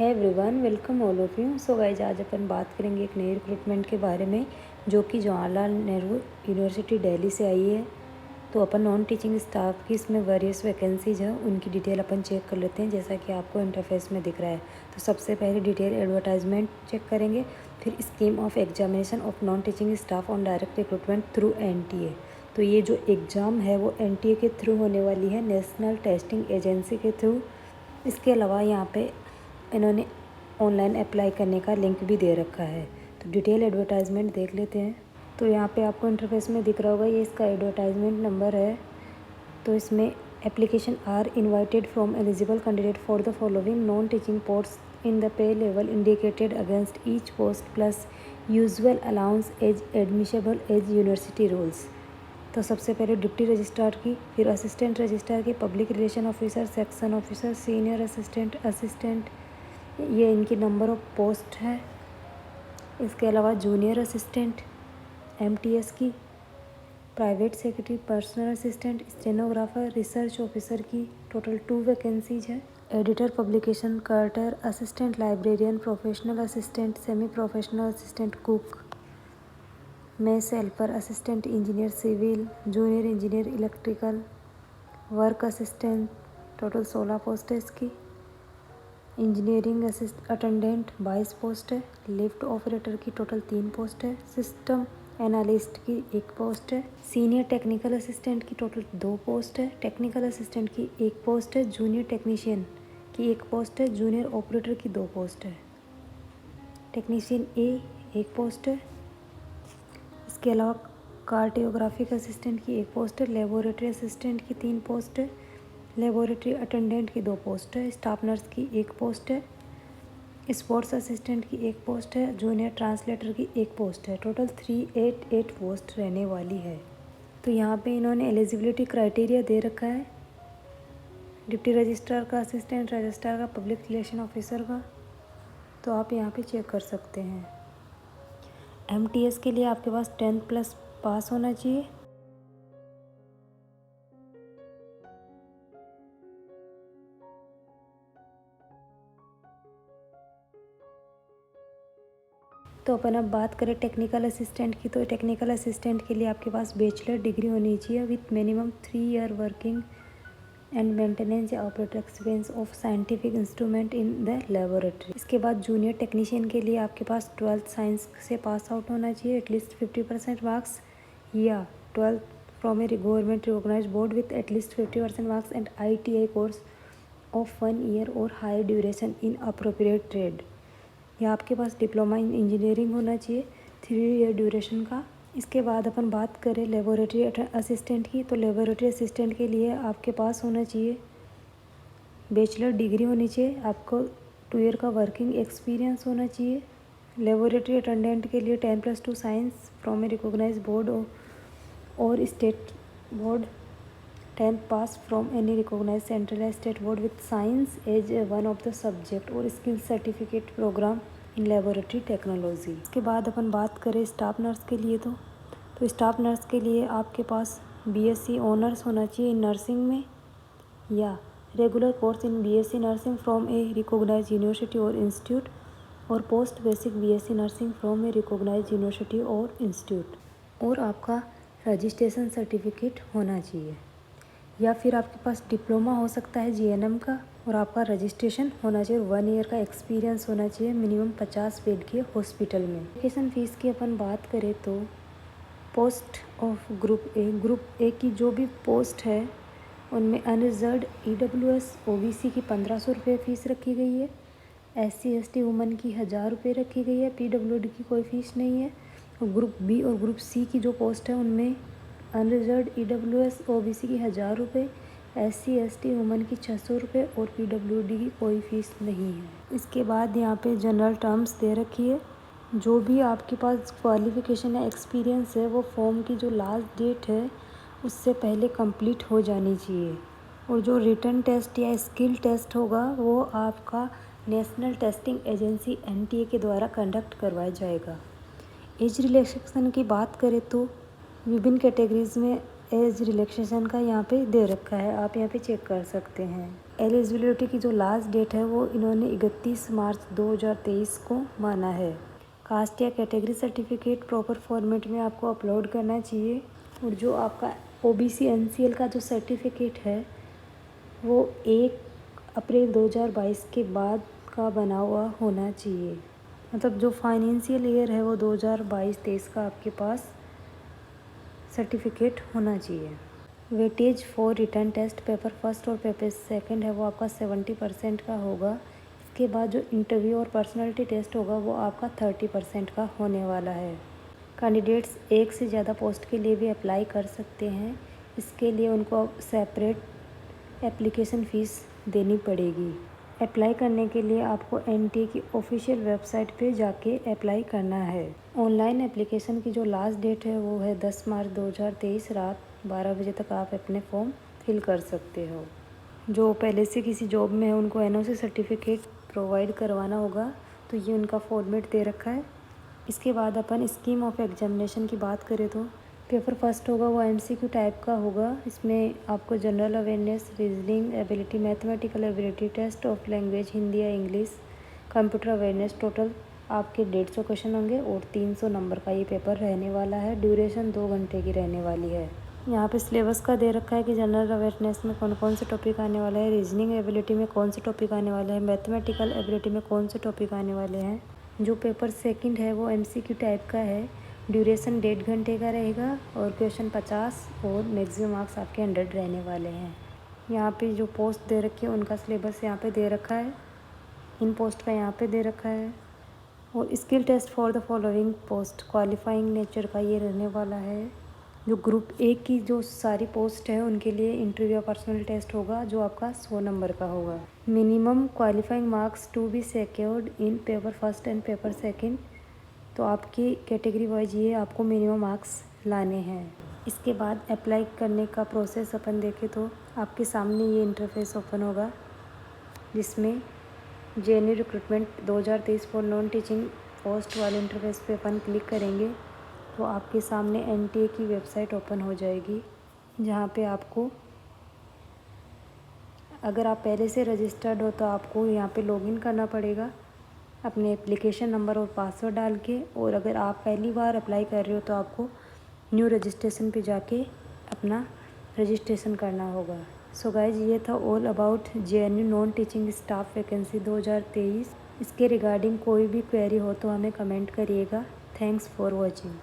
है everyone, welcome all of you. So guys, आज अपन बात करेंगे एक नई रिक्रूटमेंट के बारे में जो कि जवाहरलाल नेहरू यूनिवर्सिटी दिल्ली से आई है। तो अपन नॉन टीचिंग स्टाफ की इसमें वेरियस वैकेंसीज है, उनकी डिटेल अपन चेक कर लेते हैं जैसा कि आपको इंटरफेस में दिख रहा है। तो सबसे पहले डिटेल एडवर्टाइजमेंट चेक करेंगे, फिर scheme of examination of non teaching staff on direct recruitment through NTA। तो ये जो एग्ज़ाम है वो NTA के थ्रू होने वाली है, नेशनल टेस्टिंग एजेंसी के थ्रू। इसके अलावा यहाँ पे इन्होंने ऑनलाइन अप्लाई करने का लिंक भी दे रखा है। तो डिटेल एडवर्टाइजमेंट देख लेते हैं। तो यहाँ पे आपको इंटरफेस में दिख रहा होगा, ये इसका एडवर्टाइजमेंट नंबर है। तो इसमें application are invited from eligible candidate for the following non teaching post in the pay level indicated against each post plus usual allowance as admissible as university rules. तो सबसे पहले डिप्टी रजिस्ट्रार की, फिर assistant registrar की, public relation officer, section officer, senior assistant, ये इनकी number of post है। इसके अलावा जूनियर असिस्टेंट, MTS की, private secretary, personal assistant, stenographer, research officer की टोटल 2 वैकेंसीज है। Editor publication, curator, assistant librarian, professional assistant, semi professional assistant, cook, mess helper, assistant engineer civil, junior engineer electrical, work assistant, total 16 post है इसकी। Engineering attendant 22 post है। Lift operator की total 3 post है। System analyst की 1 post है। Senior technical assistant की total 2 post है। Technical assistant की 1 पोस्ट है। जूनियर टेक्नीशियन की 1 पोस्ट है। जूनियर ऑपरेटर की 2 पोस्ट है। टेक्नीशियन ए 1 पोस्ट है। इसके अलावा कार्डियोग्राफिक असिस्टेंट की 1 पोस्ट है। लेबोरेटरी असिस्टेंट की 3 पोस्ट है। लेबोरेटरी अटेंडेंट की 2 पोस्ट है। स्टाफ नर्स की 1 पोस्ट है। स्पोर्ट्स असिस्टेंट की 1 पोस्ट है। जूनियर ट्रांसलेटर की 1 पोस्ट है। टोटल 388 पोस्ट रहने वाली है। तो यहाँ पे इन्होंने एलिजिबिलिटी क्राइटेरिया दे रखा है, डिप्टी रजिस्ट्रार का, असिस्टेंट रजिस्ट्रार का, पब्लिक रिलेशन ऑफिसर का। तो आप यहाँ पे चेक कर सकते हैं। MTS के लिए आपके पास 10+ पास होना चाहिए। तो अपन अब बात करें टेक्निकल असिस्टेंट की। तो टेक्निकल असिस्टेंट के लिए आपके पास बैचलर डिग्री होनी चाहिए with minimum 3 year working and maintenance या operator experience of scientific instrument in the laboratory. इसके बाद जूनियर टेक्नीशियन के लिए आपके पास 12th साइंस से पास आउट होना चाहिए, एटलीस्ट 50% मार्क्स, या 12th from a government recognise board with at least 50% marks and ITI course of 1 year और high duration in appropriate trade, या आपके पास डिप्लोमा इन इंजीनियरिंग होना चाहिए 3 ईयर ड्यूरेशन का। इसके बाद अपन बात करें लेबोरेटरी असिस्टेंट की। तो लेबोरेटरी असिस्टेंट के लिए आपके पास होना चाहिए बैचलर डिग्री होनी चाहिए, आपको 2 ईयर का वर्किंग एक्सपीरियंस होना चाहिए। लेबोरेटरी अटेंडेंट के लिए 10+2 science from a recognise board और state board, 10th pass from any recognise central या state board with science as one of the subject और skill certificate programme in laboratory technology. इसके बाद अपन बात करें स्टाफ नर्स के लिए। तो स्टाफ नर्स के लिए आपके पास BSc ऑनर्स होना चाहिए इन नर्सिंग में, या regular course in BSc nursing from a recognise university और इंस्टीट्यूट, और post basic BSc nursing from a recognise university और इंस्टीट्यूट, और आपका रजिस्ट्रेशन सर्टिफिकेट होना चाहिए। या फिर आपके पास डिप्लोमा हो सकता है GNM का, और आपका रजिस्ट्रेशन होना चाहिए, 1 ईयर का एक्सपीरियंस होना चाहिए, मिनिमम 50 बेड के हॉस्पिटल में। एप्लीकेशन फ़ीस की अपन बात करें तो पोस्ट ऑफ ग्रुप ए की जो भी पोस्ट है उनमें अनरिजर्व्ड EWS OBC की 1500 रुपये फ़ीस रखी गई है। SC ST वुमन की 1000 रुपये रखी गई है। PWD की कोई फ़ीस नहीं है। और ग्रुप B और ग्रुप C की जो पोस्ट है उनमें अनरिजर्व्ड EWS OBC की 1000 रुपये, SC ST वुमन की 600 रुपये और PWD की कोई फ़ीस नहीं है। इसके बाद यहाँ पे जनरल टर्म्स दे रखी है। जो भी आपके पास क्वालिफ़िकेशन या एक्सपीरियंस है वो फॉर्म की जो लास्ट डेट है उससे पहले कंप्लीट हो जानी चाहिए, और जो रिटन टेस्ट या स्किल टेस्ट होगा वो आपका नेशनल टेस्टिंग एजेंसी NTA के द्वारा कंडक्ट करवाया जाएगा। एज रिलैक्सेशन की बात करें तो विभिन्न कैटेगरीज में एज रिलैक्सेशन का यहाँ पे दे रखा है, आप यहाँ पे चेक कर सकते हैं। एलिजिबिलिटी की जो लास्ट डेट है वो इन्होंने 31 मार्च 2023 को माना है। कास्ट या कैटेगरी सर्टिफिकेट प्रॉपर फॉर्मेट में आपको अपलोड करना चाहिए और जो आपका OBC NCL का जो सर्टिफिकेट है वो 1 अप्रैल 2022 के बाद का बना हुआ होना चाहिए। मतलब जो फाइनेंशियल ईयर है वो 2022-23 का आपके पास सर्टिफिकेट होना चाहिए। Weightage for return test paper first और पेपर सेकंड है वो आपका 70% का होगा। इसके बाद जो इंटरव्यू और पर्सनालिटी टेस्ट होगा वो आपका 30% का होने वाला है। कैंडिडेट्स एक से ज़्यादा पोस्ट के लिए भी अप्लाई कर सकते हैं। इसके लिए उनको सेपरेट एप्लीकेशन फ़ीस देनी पड़ेगी। अप्लाई करने के लिए आपको NTA की ऑफिशियल वेबसाइट पे जाके अप्लाई करना है। ऑनलाइन एप्लीकेशन की जो लास्ट डेट है वो है 10 मार्च 2023 रात 12 बजे तक आप अपने फॉर्म फिल कर सकते हो। जो पहले से किसी जॉब में है उनको NOC सर्टिफिकेट प्रोवाइड करवाना होगा, तो ये उनका फॉर्मेट दे रखा है। इसके बाद अपन स्कीम ऑफ एग्जामिनेशन की बात करें तो पेपर फर्स्ट होगा वो MCQ टाइप का होगा। इसमें आपको general awareness, reasoning ability, mathematical ability, test of language Hindi या इंग्लिश, कंप्यूटर अवेयरनेस, टोटल आपके 150 क्वेश्चन होंगे और 300 नंबर का ये पेपर रहने वाला है। ड्यूरेशन 2 घंटे की रहने वाली है। यहाँ पे सिलेबस का दे रखा है कि जनरल अवेयरनेस में कौन कौन से टॉपिक आने वाला है, रीजनिंग एबिलिटी में कौन से टॉपिक आने वाले हैं, मैथमेटिकल एबिलिटी में कौन से टॉपिक आने वाले हैं। जो पेपर सेकंड है वो MCQ टाइप का है। ड्यूरेशन 1.5 घंटे का रहेगा और क्वेश्चन 50 और मैक्सिमम मार्क्स आपके 100 रहने वाले हैं। यहाँ पे जो पोस्ट दे रखी है उनका सिलेबस यहाँ पे दे रखा है। इन पोस्ट का यहाँ पे दे रखा है। और skill test for the following post qualifying nature का ये रहने वाला है। जो ग्रुप A की जो सारी पोस्ट है उनके लिए इंटरव्यू या पर्सनल टेस्ट होगा जो आपका 100 नंबर का होगा। Minimum qualifying marks to be secured in paper first and paper second. तो आपकी कैटेगरी वाइज ये आपको मिनिमम मार्क्स लाने हैं। इसके बाद अप्लाई करने का प्रोसेस अपन देखें तो आपके सामने ये इंटरफेस ओपन होगा जिसमें JNU recruitment 2023 for non teaching post वाले इंटरफेस पे अपन क्लिक करेंगे तो आपके सामने NTA की वेबसाइट ओपन हो जाएगी, जहाँ पे आपको अगर आप पहले से रजिस्टर्ड हो तो आपको यहाँ पे लॉगिन करना पड़ेगा अपने एप्लीकेशन नंबर और पासवर्ड डाल के। और अगर आप पहली बार अप्लाई कर रहे हो तो आपको न्यू रजिस्ट्रेशन पे जाके अपना रजिस्ट्रेशन करना होगा। सो गाइज ये था all about JNU non teaching staff vacancy 2023। इसके रिगार्डिंग कोई भी क्वेरी हो तो हमें कमेंट करिएगा। Thanks for watching.